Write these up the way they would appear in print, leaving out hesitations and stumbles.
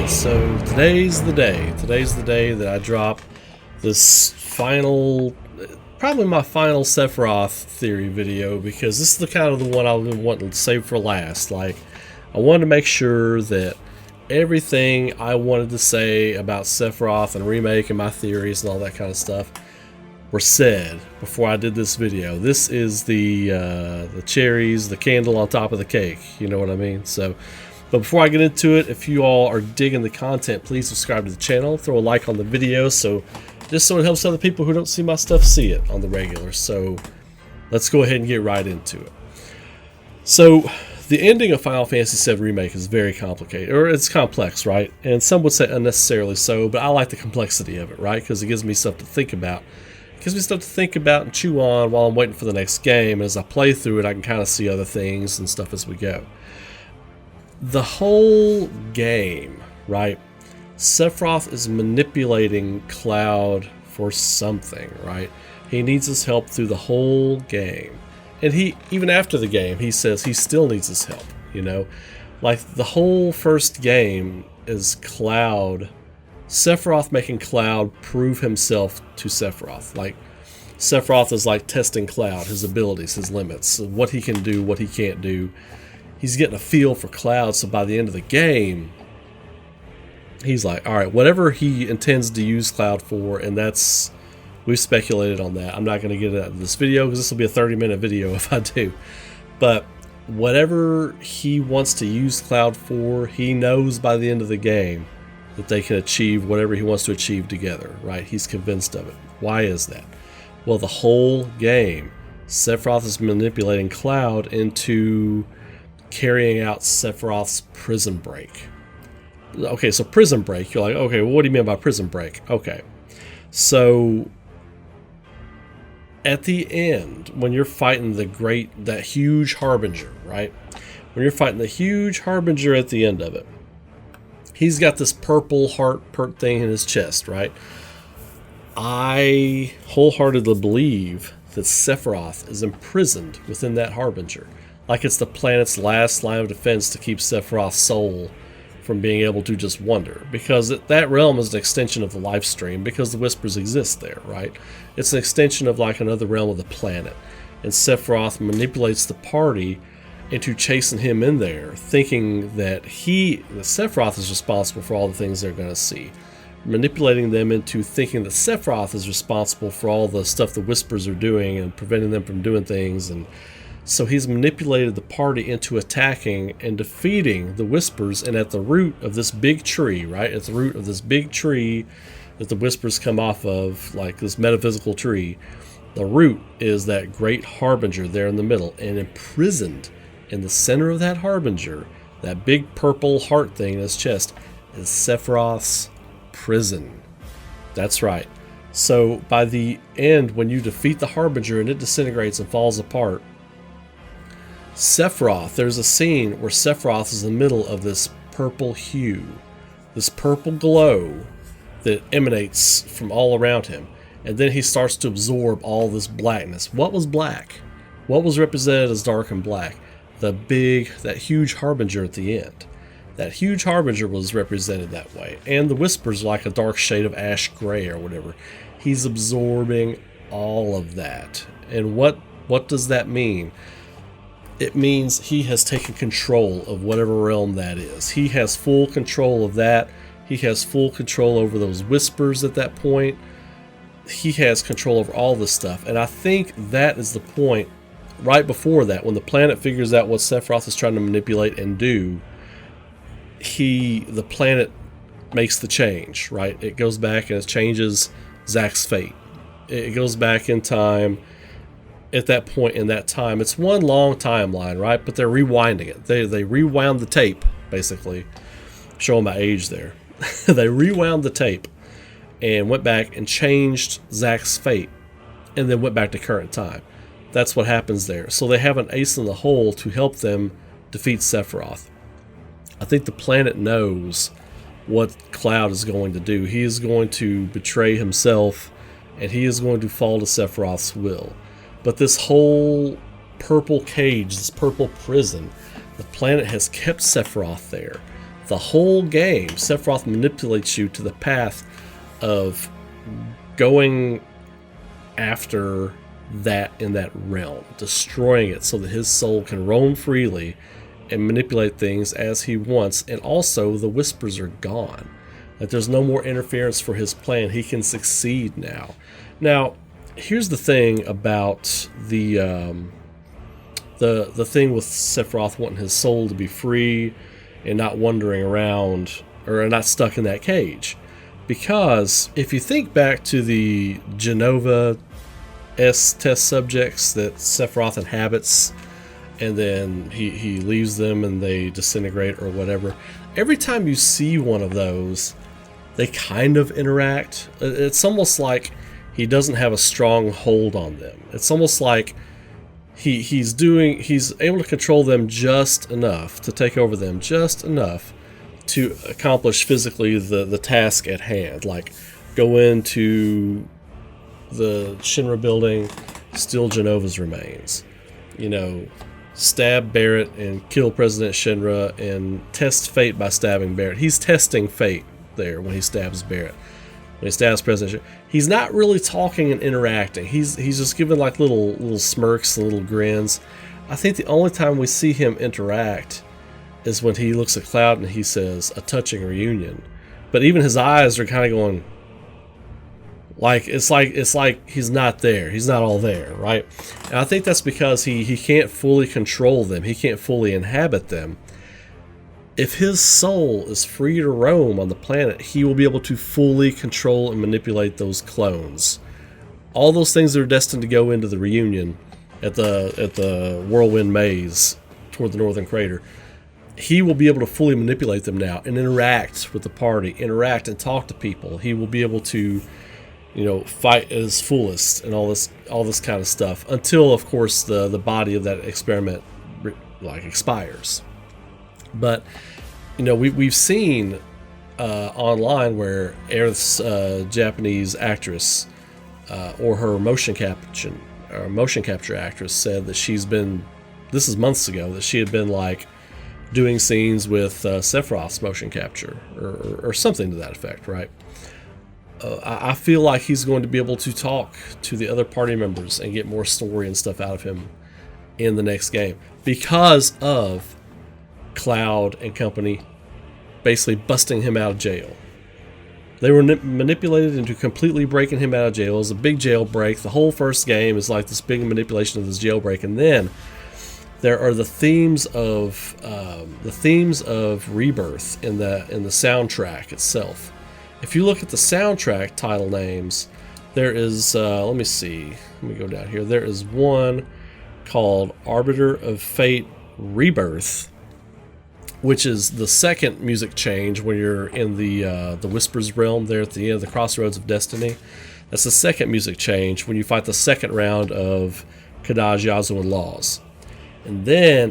Alright, so today's the day. Today's the day that I drop this final, probably my final Sephiroth theory video, because this is the kind of the one I've been wanting to save for last. Like, I wanted to make sure that everything I wanted to say about Sephiroth and Remake and my theories and all that kind of stuff were said before I did this video. This is the cherries, the candle on top of the cake, you know what I mean? But before I get into it, if you all are digging the content, please subscribe to the channel, throw a like on the video, just so it helps other people who don't see my stuff see it on the regular. So let's go ahead and get right into it. So the ending of Final Fantasy VII Remake is very complicated, or it's complex, right? And some would say unnecessarily so, but I like the complexity of it, right? Because it gives me stuff to think about. It gives me stuff to think about and chew on while I'm waiting for the next game. And as I play through it, I can kind of see other things and stuff as we go. The whole game, right? Sephiroth is manipulating Cloud for something, right? He needs his help through the whole game. And even after the game, he says he still needs his help, you know? Like, the whole first game is Cloud, Sephiroth making Cloud prove himself to Sephiroth. Like, Sephiroth is like testing Cloud, his abilities, his limits, what he can do, what he can't do. He's getting a feel for Cloud, so by the end of the game, he's like, alright, whatever he intends to use Cloud for, and we've speculated on that. I'm not going to get into this video, because this will be a 30-minute video if I do. But whatever he wants to use Cloud for, he knows by the end of the game that they can achieve whatever he wants to achieve together, right? He's convinced of it. Why is that? Well, the whole game, Sephiroth is manipulating Cloud into carrying out Sephiroth's prison break. Okay, so prison break, you're like, okay, well, what do you mean by prison break? Okay, so at the end, when you're fighting that huge Harbinger, right? When you're fighting the huge Harbinger at the end of it, he's got this purple heart thing in his chest, right? I wholeheartedly believe that Sephiroth is imprisoned within that Harbinger. Like it's the planet's last line of defense to keep Sephiroth's soul from being able to just wander. Because that realm is an extension of the life stream, because the Whispers exist there, right? It's an extension of like another realm of the planet. And Sephiroth manipulates the party into chasing him in there, thinking that Sephiroth is responsible for all the things they're going to see. Manipulating them into thinking that Sephiroth is responsible for all the stuff the Whispers are doing and preventing them from doing things. And so he's manipulated the party into attacking and defeating the Whispers, and at the root of this big tree, right? At the root of this big tree that the Whispers come off of, like this metaphysical tree, the root is that great Harbinger there in the middle, and imprisoned in the center of that Harbinger, that big purple heart thing in his chest, is Sephiroth's prison. That's right. So by the end, when you defeat the Harbinger and it disintegrates and falls apart, Sephiroth, there's a scene where Sephiroth is in the middle of this purple hue, this purple glow that emanates from all around him. And then he starts to absorb all this blackness. What was black? What was represented as dark and black? That huge Harbinger at the end. That huge Harbinger was represented that way. And the Whispers like a dark shade of ash gray or whatever. He's absorbing all of that. And what does that mean? It means he has taken control of whatever realm that is. He has full control of that. He has full control over those Whispers at that point. He has control over all this stuff. And I think that is the point right before that, when the planet figures out what Sephiroth is trying to manipulate and do, the planet makes the change, right? It goes back and it changes Zack's fate. It goes back in time. At that point in that time, it's one long timeline, right? But they're rewinding it. They rewound the tape, basically. Showing my age there. They rewound the tape and went back and changed Zack's fate, and then went back to current time. That's what happens there. So they have an ace in the hole to help them defeat Sephiroth. I think the planet knows what Cloud is going to do. He is going to betray himself, and he is going to fall to Sephiroth's will. But this whole purple cage, this purple prison, the planet has kept Sephiroth there. The whole game, Sephiroth manipulates you to the path of going after that in that realm, destroying it so that his soul can roam freely and manipulate things as he wants. And also the whispers are gone. Like, there's no more interference for his plan. He can succeed now. Now, here's the thing about the thing with Sephiroth wanting his soul to be free and not wandering around or not stuck in that cage. Because if you think back to the Genova test subjects that Sephiroth inhabits, and then he leaves them and they disintegrate or whatever, every time you see one of those, they kind of interact. It's almost like he doesn't have a strong hold on them. It's almost like he's able to control them just enough to take over them, just enough to accomplish physically the task at hand. Like, go into the Shinra building, steal Genova's remains, stab Barrett and kill President Shinra, and test fate by stabbing Barrett. He's testing fate there when he stabs Barrett. When he stabs President Shinra, he's not really talking and interacting. He's just giving like little smirks and little grins. I think the only time we see him interact is when he looks at Cloud and he says, "A touching reunion." But even his eyes are kind of going, it's like he's not there. He's not all there, right? And I think that's because he can't fully control them. He can't fully inhabit them. If his soul is free to roam on the planet, he will be able to fully control and manipulate those clones. All those things that are destined to go into the reunion at the Whirlwind Maze toward the Northern Crater, he will be able to fully manipulate them now and interact with the party, interact and talk to people. He will be able to, fight at his fullest and all this kind of stuff until, of course, the body of that experiment expires. But we've seen online where Aerith's Japanese actress or her motion capture actress said that she's been, this is months ago, that she had been doing scenes with Sephiroth's motion capture or something to that effect, right? I feel like he's going to be able to talk to the other party members and get more story and stuff out of him in the next game because of Cloud and company basically busting him out of jail. They were manipulated into completely breaking him out of jail. It was a big jailbreak. The whole first game is like this big manipulation of this jailbreak, and then there are the themes of Rebirth in the soundtrack itself. If you look at the soundtrack title names, there is let me go down here. There is one called Arbiter of Fate Rebirth, which is the second music change when you're in the Whispers realm there at the end of the Crossroads of Destiny. That's the second music change when you fight the second round of Kadaj, Yazu, and Laws. And then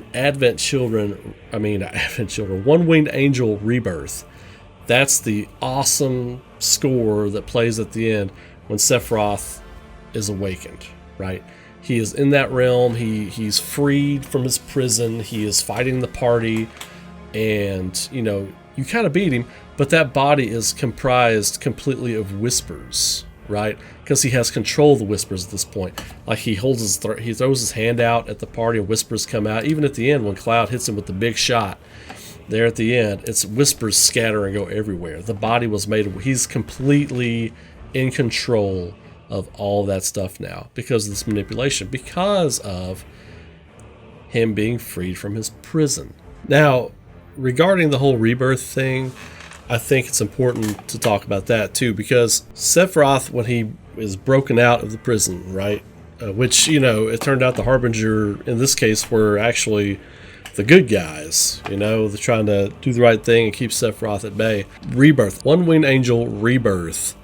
One-Winged Angel Rebirth. That's the awesome score that plays at the end when Sephiroth is awakened, right? He is in that realm. He's freed from his prison. He is fighting the party. And, you kind of beat him, but that body is comprised completely of whispers, right? Because he has control of the whispers at this point. Like, he throws his hand out at the party and whispers come out. Even at the end, when Cloud hits him with the big shot, there at the end, it's whispers scatter and go everywhere. The body was he's completely in control of all that stuff now because of this manipulation, because of him being freed from his prison. Now, regarding the whole Rebirth thing, I think it's important to talk about that too, because Sephiroth, when he is broken out of the prison, right, which, it turned out the Harbinger in this case were actually the good guys, they're trying to do the right thing and keep Sephiroth at bay. Rebirth, One-Winged Angel Rebirth,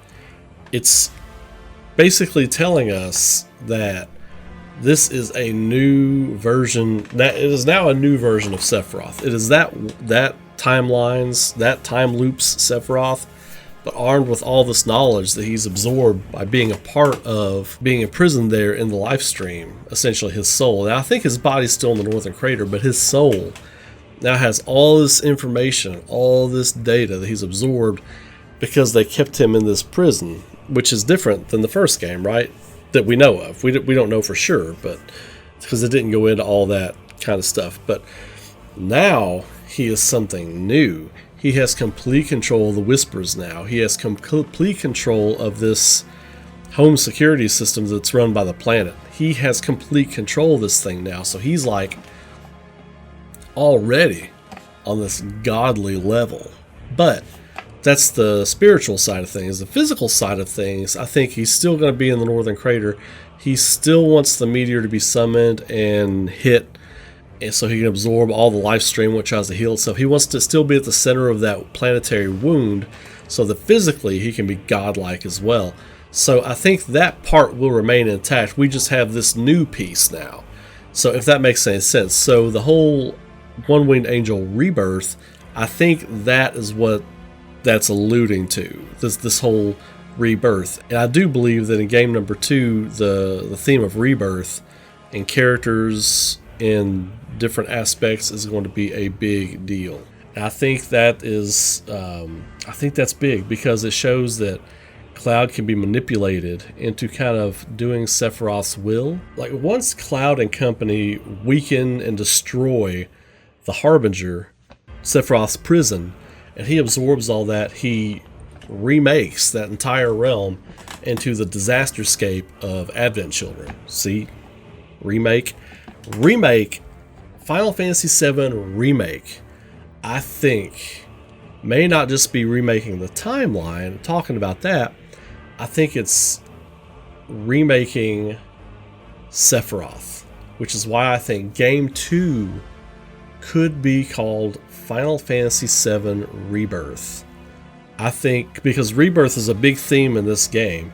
it's basically telling us that this is a new version. That it is now a new version of Sephiroth. It is that timelines, that time loops Sephiroth, but armed with all this knowledge that he's absorbed by being a part of being imprisoned there in the life stream, essentially his soul. Now, I think his body's still in the Northern Crater, but his soul now has all this information, all this data that he's absorbed because they kept him in this prison, which is different than the first game, right? That we know of. We don't know for sure, but because it didn't go into all that kind of stuff. But now he is something new. He has complete control of the Whispers now. He has complete control of this home security system that's run by the planet. He has complete control of this thing now. So he's like already on this godly level. But that's the spiritual side of things. The physical side of things, I think he's still going to be in the Northern Crater. He still wants the meteor to be summoned and hit, and so he can absorb all the life stream which tries to heal itself. He wants to still be at the center of that planetary wound so that physically he can be godlike as well. So I think that part will remain intact. We just have this new piece now. So if that makes any sense. So the whole One-Winged Angel Rebirth, I think that is what that's alluding to. This whole rebirth. And I do believe that in game number 2, the theme of rebirth and characters in different aspects is going to be a big deal. And I think that is I think that's big because it shows that Cloud can be manipulated into kind of doing Sephiroth's will. Like once Cloud and company weaken and destroy the Harbinger, Sephiroth's prison, and he absorbs all that, he remakes that entire realm into the disaster scape of Advent Children. See? Remake. Final Fantasy VII Remake, I think, may not just be remaking the timeline, talking about that. I think it's remaking Sephiroth, which is why I think Game 2 could be called Final Fantasy VII Rebirth. I think because Rebirth is a big theme in this game,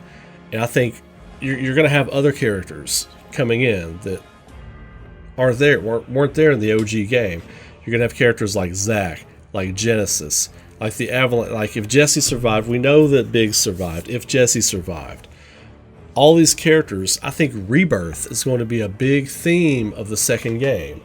and I think you're going to have other characters coming in that weren't there in the OG game. You're going to have characters like Zack, like Genesis, like the Avalanche. Like if Jesse survived, we know that Biggs survived. If Jesse survived, all these characters, I think Rebirth is going to be a big theme of the second game.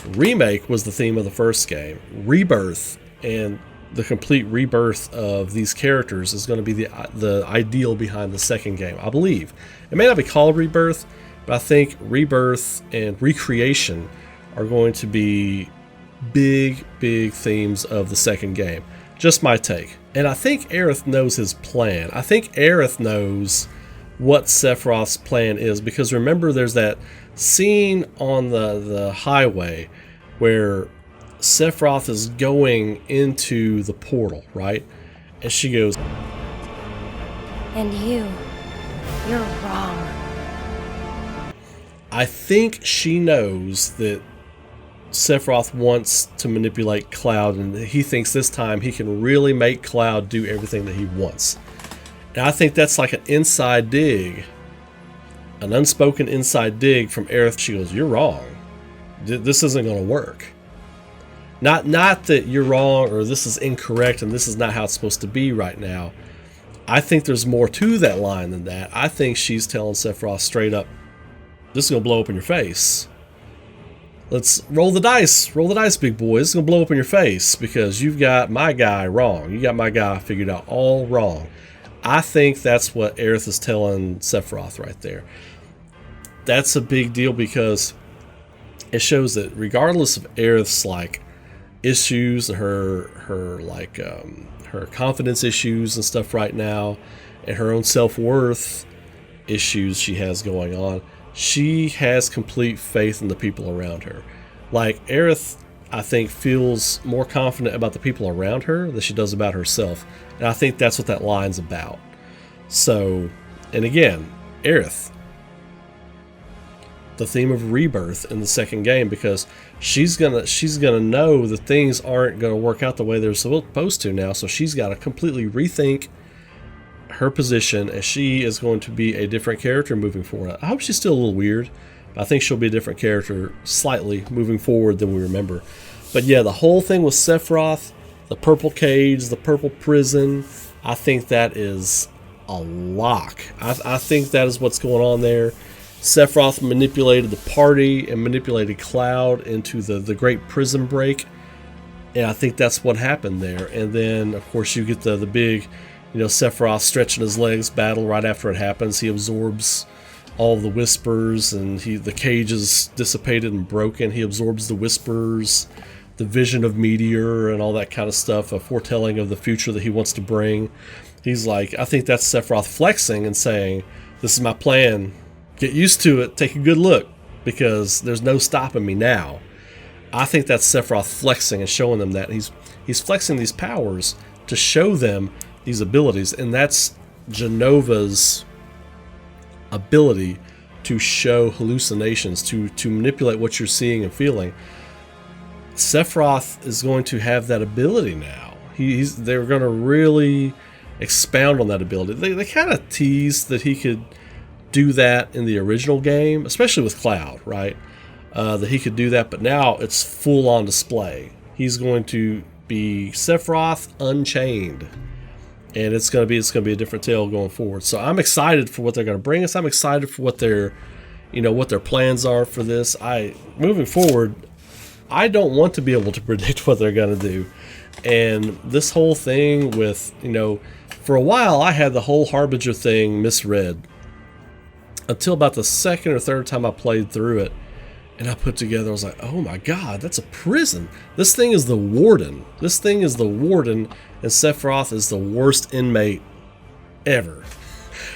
Remake was the theme of the first game. Rebirth and the complete rebirth of these characters is going to be the ideal behind the second game, I believe. It may not be called Rebirth, but I think Rebirth and Recreation are going to be big themes of the second game. Just my take. And I think Aerith knows his plan. I think Aerith knows what Sephiroth's plan is, because remember there's that scene on the highway where Sephiroth is going into the portal, right? And she goes, "And you're wrong." I think she knows that Sephiroth wants to manipulate Cloud, and he thinks this time he can really make Cloud do everything that he wants. And I think that's like an inside dig, an unspoken inside dig from Aerith. She goes, "You're wrong. This isn't going to work. Not that you're wrong or this is incorrect and this is not how it's supposed to be right now." I think there's more to that line than that. I think she's telling Sephiroth straight up, "This is going to blow up in your face. Let's roll the dice. Roll the dice, big boy. This is going to blow up in your face because you've got my guy wrong. You got my guy figured out all wrong." I think that's what Aerith is telling Sephiroth right there. That's a big deal because it shows that regardless of Aerith's like issues and her confidence issues and stuff right now, and her own self-worth issues she has going on, she has complete faith in the people around her. Like Aerith, I think, feels more confident about the people around her than she does about herself. And I think that's what that line's about. So, and again, Aerith, the theme of rebirth in the second game, because she's gonna know that things aren't gonna work out the way they're supposed to now. So she's got to completely rethink her position, and she is going to be a different character moving forward. I hope she's still a little weird. I think she'll be a different character slightly moving forward than we remember. But yeah, the whole thing with Sephiroth, the purple cage, the purple prison, I think that is a lock. I think that is what's going on there. Sephiroth manipulated the party and manipulated Cloud into the great prison break And I think that's what happened there. And then, of course, you get the big, Sephiroth stretching his legs battle right after it happens. He absorbs all the whispers, and the cage is dissipated and broken. He absorbs the whispers, the vision of Meteor, and all that kind of stuff, a foretelling of the future that he wants to bring. He's like, I think that's Sephiroth flexing and saying, this is my plan. Get used to it. Take a good look, because there's no stopping me now. I think that's Sephiroth flexing and showing them that. He's flexing these powers to show them these abilities, and that's Jenova's ability to show hallucinations, to manipulate what you're seeing and feeling. Sephiroth is going to have that ability now. They're going to really expound on that ability. They kind of teased that he could do that in the original game, especially with Cloud, right? That he could do that, but now it's full on display. He's going to be Sephiroth Unchained, and it's going to be a different tale going forward. So I'm excited for what they're going to bring us. I'm excited for what their plans are for this. Moving forward, I don't want to be able to predict what they're going to do. And this whole thing with, for a while I had the whole Harbinger thing misread until about the second or third time I played through it. And I put together, I was like, oh my god, that's a prison. This thing is the warden. And Sephiroth is the worst inmate ever.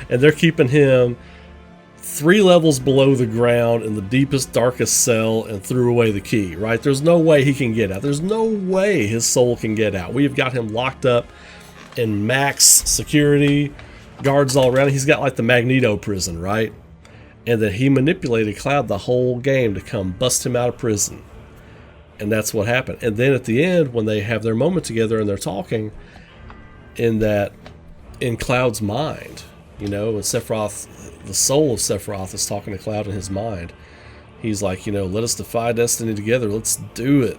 And they're keeping him 3 levels below the ground in the deepest, darkest cell and threw away the key, right? There's no way he can get out. There's no way his soul can get out. We've got him locked up in max security, guards all around. He's got like the Magneto prison, right? And then he manipulated Cloud the whole game to come bust him out of prison. And that's what happened. And then at the end, when they have their moment together and they're talking, in Cloud's mind, and Sephiroth, the soul of Sephiroth, is talking to Cloud in his mind. He's like, let us defy destiny together. Let's do it.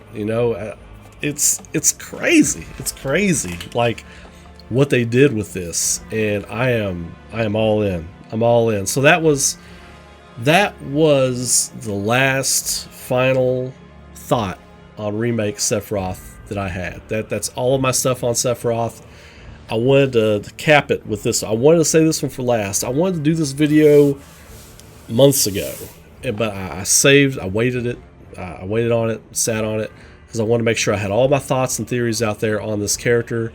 It's crazy. It's crazy. Like what they did with this. And I am all in. I'm all in. So that was the last final thought on Remake Sephiroth that I had. That's all of my stuff on Sephiroth. I wanted to cap it with this. I wanted to say this one for last. I wanted to do this video months ago, but I waited on it, sat on it, because I wanted to make sure I had all my thoughts and theories out there on this character.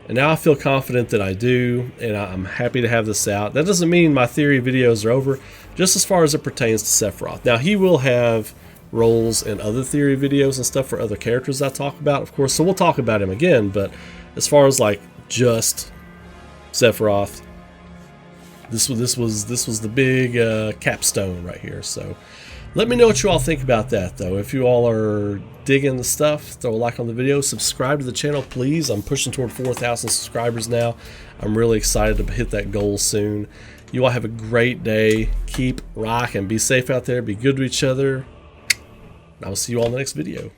And now I feel confident that I do, and I'm happy to have this out. That doesn't mean my theory videos are over, just as far as it pertains to Sephiroth. Now, he will have roles in other theory videos and stuff for other characters I talk about, of course, so we'll talk about him again, but as far as like just Sephiroth, this was the big capstone right here. So let me know what you all think about that, though. If you all are digging the stuff, throw a like on the video, subscribe to the channel, please. I'm pushing toward 4,000 subscribers now. I'm really excited to hit that goal soon. You all have a great day. Keep rocking. Be safe out there. Be good to each other. I will see you all in the next video.